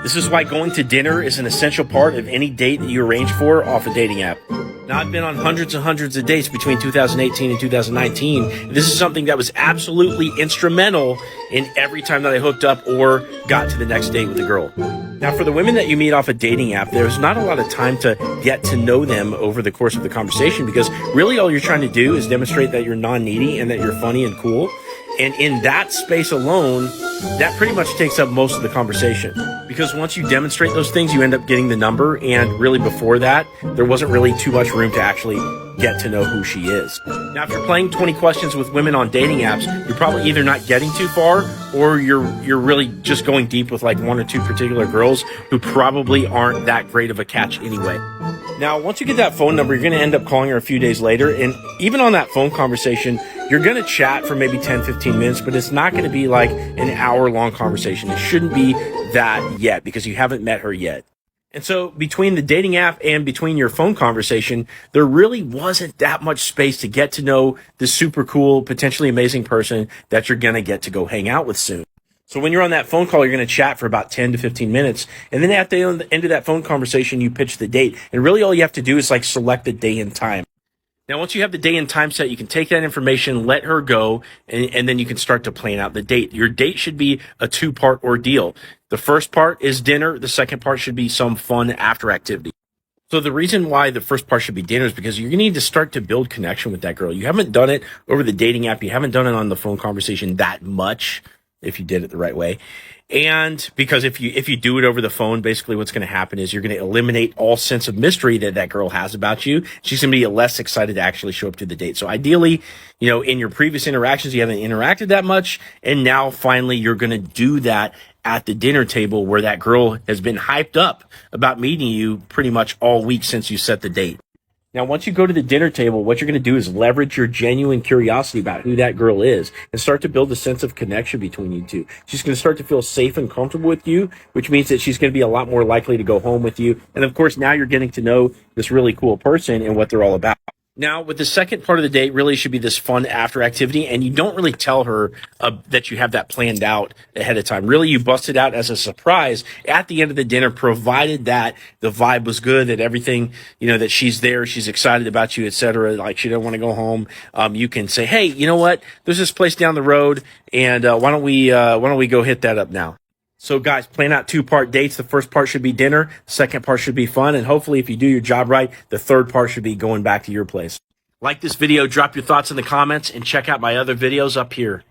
This is why going to dinner is an essential part of any date that you arrange for off a dating app. Now, I've been on hundreds and hundreds of dates between 2018 and 2019. This is something that was absolutely instrumental in every time that I hooked up or got to the next date with a girl. Now, for the women that you meet off a dating app, there's not a lot of time to get to know them over the course of the conversation because really all you're trying to do is demonstrate that you're non-needy and that you're funny and cool. And in that space alone, that pretty much takes up most of the conversation. Because once you demonstrate those things, you end up getting the number. And really before that, there wasn't really too much room to actually get to know who she is. Now, if you're playing 20 questions with women on dating apps, you're probably either not getting too far or you're really just going deep with like one or two particular girls who probably aren't that great of a catch anyway. Now, once you get that phone number, you're going to end up calling her a few days later. And even on that phone conversation, you're going to chat for maybe 10, 15 minutes, but it's not going to be like an hour-long conversation. It shouldn't be that yet because you haven't met her yet. And so between the dating app and between your phone conversation, there really wasn't that much space to get to know this super cool, potentially amazing person that you're going to get to go hang out with soon. So when you're on that phone call, you're going to chat for about 10 to 15 minutes. And then at the end of that phone conversation, you pitch the date. And really all you have to do is like select the day and time. Now, once you have the day and time set, you can take that information, let her go, and then you can start to plan out the date. Your date should be a two-part ordeal. The first part is dinner. The second part should be some fun after activity. So the reason why the first part should be dinner is because you're going to need to start to build connection with that girl. You haven't done it over the dating app. You haven't done it on the phone conversation that much, if you did it the right way. And because if you do it over the phone, basically what's going to happen is you're going to eliminate all sense of mystery that girl has about you. She's going to be less excited to actually show up to the date. So ideally, in your previous interactions, you haven't interacted that much. And now finally you're going to do that at the dinner table where that girl has been hyped up about meeting you pretty much all week since you set the date. Now, once you go to the dinner table, what you're going to do is leverage your genuine curiosity about who that girl is and start to build a sense of connection between you two. She's going to start to feel safe and comfortable with you, which means that she's going to be a lot more likely to go home with you. And of course, now you're getting to know this really cool person and what they're all about. Now, with the second part of the date really should be this fun after activity, and you don't really tell her that you have that planned out ahead of time. Really, you bust it out as a surprise at the end of the dinner, provided that the vibe was good, that everything, that she's there, she's excited about you, etc. Like she don't want to go home. You can say, hey, you know what? There's this place down the road, and why don't we go hit that up now? So guys, plan out two-part dates. The first part should be dinner. The second part should be fun. And hopefully if you do your job right, the third part should be going back to your place. Like this video, drop your thoughts in the comments, and check out my other videos up here.